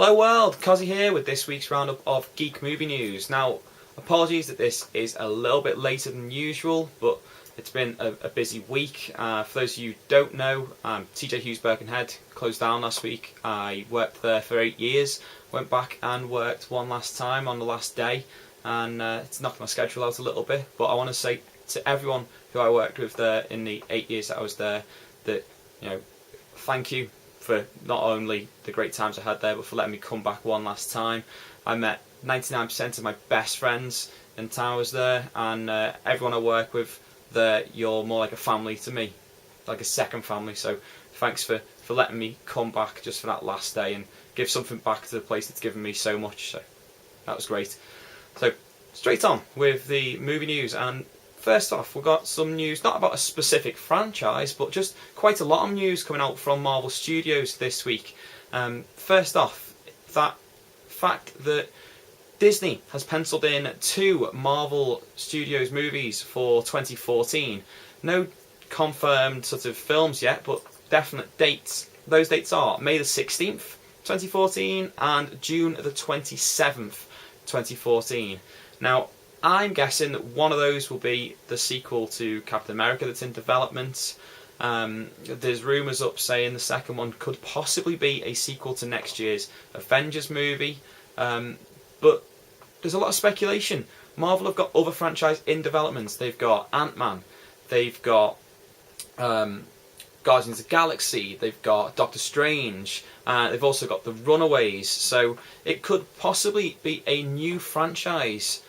Hello world, Cossy here with this week's roundup of Geek movie news. Now, apologies that this is a little bit later than usual, but it's been a busy week. For those of you who don't know, TJ Hughes Birkenhead closed down last week. I worked there for 8 years, went back and worked one last time on the last day, and it's knocked my schedule out a little bit, but I want to say to everyone who I worked with there in the 8 years that I was there that, thank you for not only the great times I had there, but for letting me come back one last time. I met 99% of my best friends in the time I was there, and everyone I work with there, you're more like a family to me, like a second family. So thanks for letting me come back just for that last day and give something back to the place that's given me so much. So that was great. So straight on with the movie news, and first off, we've got some news, not about a specific franchise, but just quite a lot of news coming out from Marvel Studios this week. First off, that fact that Disney has penciled in 2 Marvel Studios movies for 2014. No confirmed sort of films yet, but definite dates. Those dates are May the 16th, 2014 and June the 27th, 2014. Now, I'm guessing that one of those will be the sequel to Captain America that's in development. There's rumours up saying the second one could possibly be a sequel to next year's Avengers movie. But there's a lot of speculation. Marvel have got other franchises in development. They've got Ant-Man, they've got Guardians of the Galaxy, they've got Doctor Strange, they've also got the Runaways. So it could possibly be a new franchise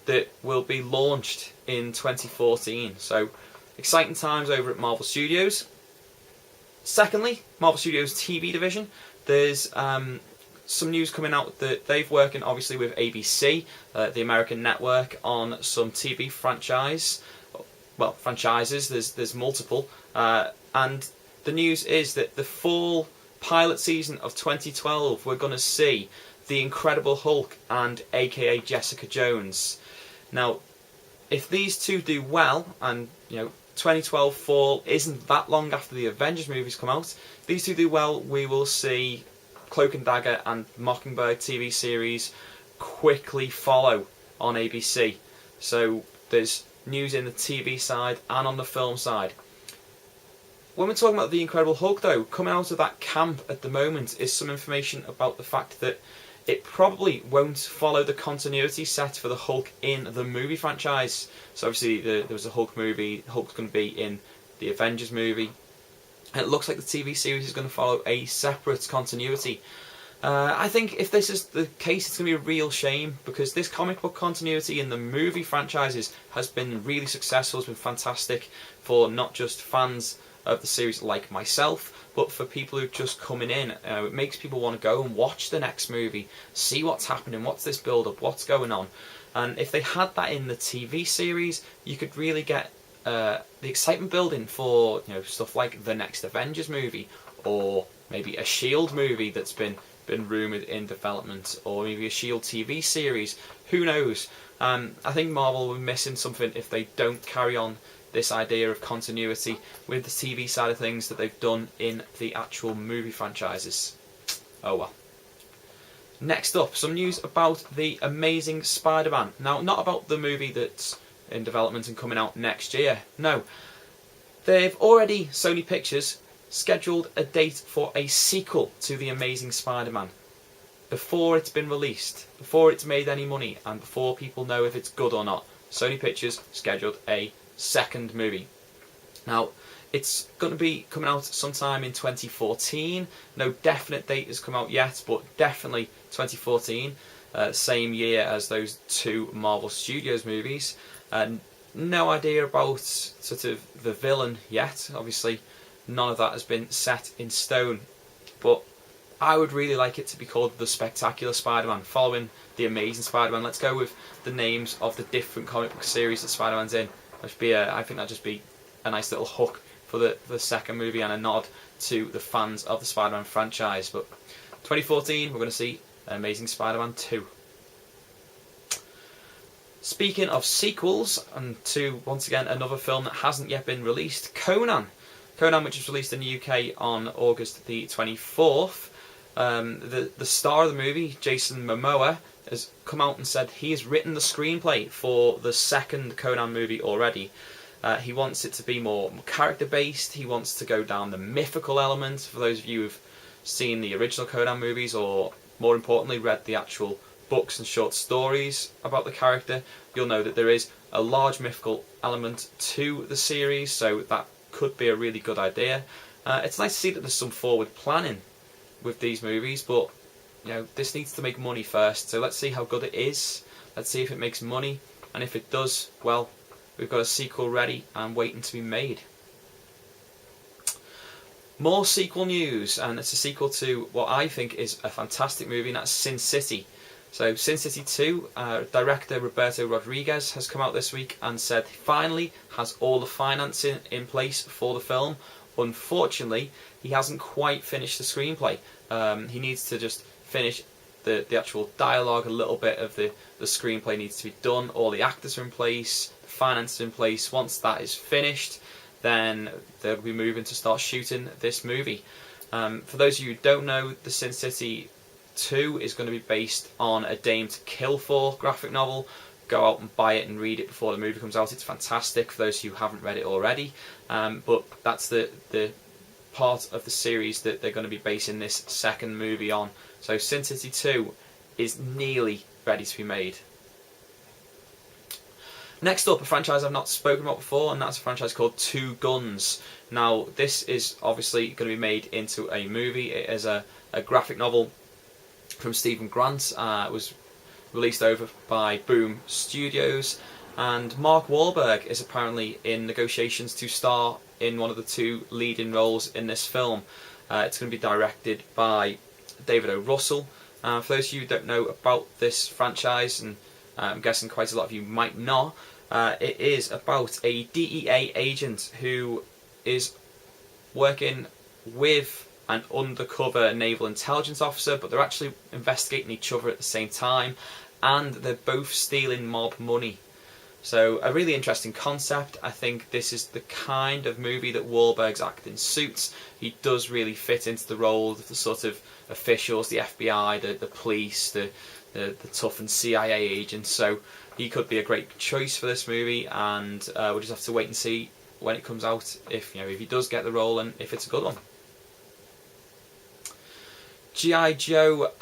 that will be launched in 2014. So exciting times over at Marvel Studios. Secondly, Marvel Studios TV division. There's some news coming out that they're working obviously with ABC, the American network, on some TV franchises. There's multiple, and the news is that the fall pilot season of 2012 we're going to see the Incredible Hulk and AKA Jessica Jones. Now, if these two do well, and 2012 fall isn't that long after the Avengers movies come out, if these two do well, we will see Cloak and Dagger and Mockingbird TV series quickly follow on ABC. So there's news in the TV side and on the film side. When we're talking about the Incredible Hulk though, coming out of that camp at the moment is some information about the fact that it probably won't follow the continuity set for the Hulk in the movie franchise. So obviously there was a Hulk movie, Hulk's going to be in the Avengers movie. And it looks like the TV series is going to follow a separate continuity. I think if this is the case, it's going to be a real shame, because this comic book continuity in the movie franchises has been really successful, has been fantastic for not just fans of the series like myself, but for people who are just coming in. It makes people want to go and watch the next movie, see what's happening, what's this build-up, what's going on. And if they had that in the TV series, you could really get the excitement building for stuff like the next Avengers movie, or maybe a S.H.I.E.L.D. movie that's been rumoured in development, or maybe a S.H.I.E.L.D. TV series. Who knows? I think Marvel were missing something if they don't carry on this idea of continuity with the TV side of things that they've done in the actual movie franchises. Oh well. Next up, some news about the Amazing Spider-Man. Now, not about the movie that's in development and coming out next year. No. They've already, Sony Pictures, scheduled a date for a sequel to The Amazing Spider-Man. Before it's been released, before it's made any money, and before people know if it's good or not, Sony Pictures scheduled a second movie. Now, it's going to be coming out sometime in 2014. No definite date has come out yet, but definitely 2014. Same year as those 2 Marvel Studios movies. No idea about sort of the villain yet. Obviously, none of that has been set in stone. But I would really like it to be called The Spectacular Spider-Man, following The Amazing Spider-Man. Let's go with the names of the different comic book series that Spider-Man's in. I think that'd just be a nice little hook for the second movie, and a nod to the fans of the Spider-Man franchise. But 2014, we're going to see Amazing Spider-Man 2. Speaking of sequels, and to, once again, another film that hasn't yet been released, Conan, which was released in the UK on August the 24th, The star of the movie, Jason Momoa, has come out and said he has written the screenplay for the second Conan movie already. He wants it to be more character-based. He wants to go down the mythical element. For those of you who've seen the original Conan movies, or more importantly, read the actual books and short stories about the character, you'll know that there is a large mythical element to the series, so that could be a really good idea. It's nice to see that there's some forward planning with these movies, but this needs to make money first, so let's see how good it is. Let's see if it makes money, and if it does, well, we've got a sequel ready and waiting to be made. More sequel news, and it's a sequel to what I think is a fantastic movie, and that's Sin City. So Sin City 2, director Roberto Rodriguez has come out this week and said he finally has all the financing in place for the film. Unfortunately, he hasn't quite finished the screenplay. He needs to just finish the actual dialogue. A little bit of the screenplay needs to be done. All the actors are in place, the finances are in place. Once that is finished, then they'll be moving to start shooting this movie. For those of you who don't know, the Sin City 2 is going to be based on a Dame to Kill For graphic novel. Go out and buy it and read it before the movie comes out. It's fantastic for those who haven't read it already. But that's the part of the series that they're going to be basing this second movie on. So Sin City 2 is nearly ready to be made. Next up, a franchise I've not spoken about before, and that's a franchise called Two Guns. Now, this is obviously going to be made into a movie. It is a graphic novel from Stephen Grant. It was released over by Boom Studios, and Mark Wahlberg is apparently in negotiations to star in one of the two leading roles in this film. It's going to be directed by David O. Russell. For those of you who don't know about this franchise, and I'm guessing quite a lot of you might not, it is about a DEA agent who is working with an undercover naval intelligence officer, but they're actually investigating each other at the same time, and they're both stealing mob money. So a really interesting concept. I think this is the kind of movie that Wahlberg's acting suits. He does really fit into the role of the sort of officials, the FBI, the police, the toughened CIA agents. So he could be a great choice for this movie, and we'll just have to wait and see when it comes out if he does get the role and if it's a good one. G.I. Joe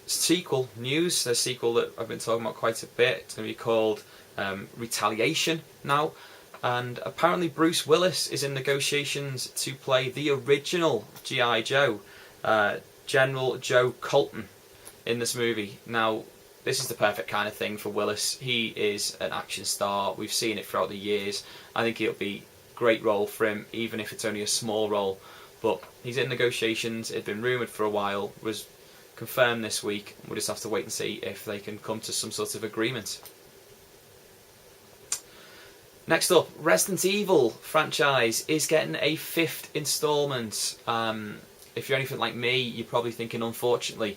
sequel news. The sequel that I've been talking about quite a bit. It's going to be called Retaliation now, and apparently Bruce Willis is in negotiations to play the original G.I. Joe, General Joe Colton, in this movie. Now, this is the perfect kind of thing for Willis. He is an action star. We've seen it throughout the years. I think it'll be a great role for him, even if it's only a small role. But he's in negotiations. It'd been rumoured for a while, was confirmed this week. We'll just have to wait and see if they can come to some sort of agreement. Next up, Resident Evil franchise is getting a 5th instalment. If you're anything like me, you're probably thinking, unfortunately.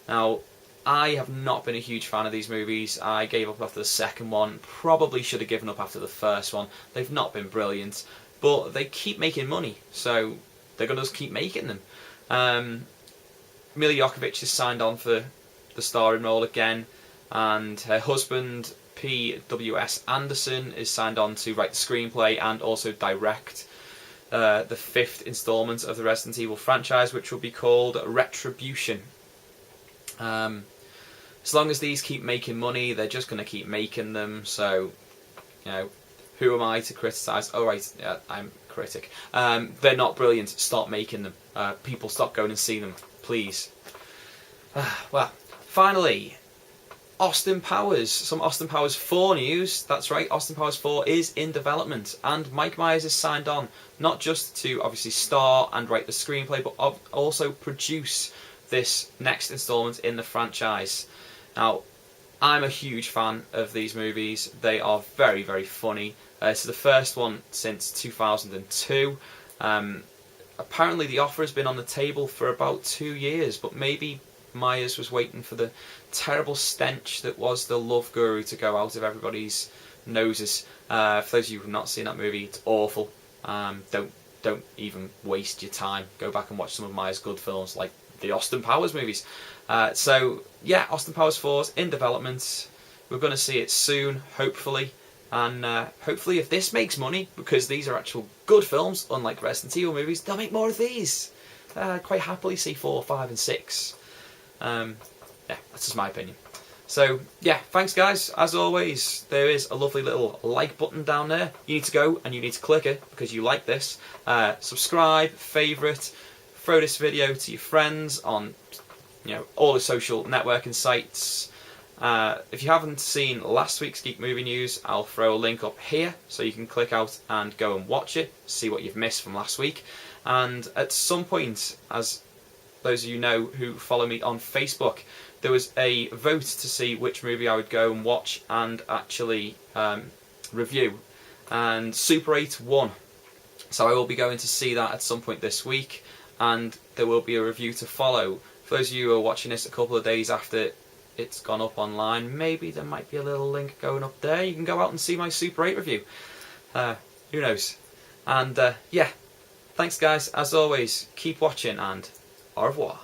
Now, I have not been a huge fan of these movies. I gave up after the second one. Probably should have given up after the first one. They've not been brilliant, but they keep making money, so they're going to just keep making them. Mila Jovovich is signed on for the starring role again, and her husband, P.W.S. Anderson, is signed on to write the screenplay and also direct the 5th instalment of the Resident Evil franchise, which will be called Retribution. As long as these keep making money, they're just going to keep making them, so, who am I to criticise? Oh, right, yeah, I'm a critic. They're not brilliant. Stop making them. People, stop going and see them, please. Well, finally, Austin Powers. Some Austin Powers 4 news. That's right, Austin Powers 4 is in development, and Mike Myers is signed on, not just to obviously star and write the screenplay, but also produce this next instalment in the franchise. Now, I'm a huge fan of these movies. They are very, very funny. It's the first one since 2002. Apparently the offer has been on the table for about 2 years, but maybe Myers was waiting for the terrible stench that was the Love Guru to go out of everybody's noses. For those of you who have not seen that movie, it's awful. Don't even waste your time. Go back and watch some of Myers' good films like the Austin Powers movies. So yeah, Austin Powers 4's in development. We're going to see it soon, hopefully. And hopefully if this makes money, because these are actual good films, unlike Resident Evil movies, they'll make more of these. I'd quite happily see 4, 5 and 6. Yeah, that's just my opinion. So yeah, thanks guys. As always, there is a lovely little like button down there. You need to go and you need to click it because you like this. Subscribe, favourite, throw this video to your friends on all the social networking sites. If you haven't seen last week's Geek Movie News, I'll throw a link up here so you can click out and go and watch it, see what you've missed from last week. And at some point, as those of you know who follow me on Facebook, there was a vote to see which movie I would go and watch and actually review. And Super 8 won. So I will be going to see that at some point this week, and there will be a review to follow. For those of you who are watching this a couple of days after it's gone up online, maybe there might be a little link going up there. You can go out and see my Super 8 review. Who knows? And yeah, thanks guys. As always, keep watching and au revoir.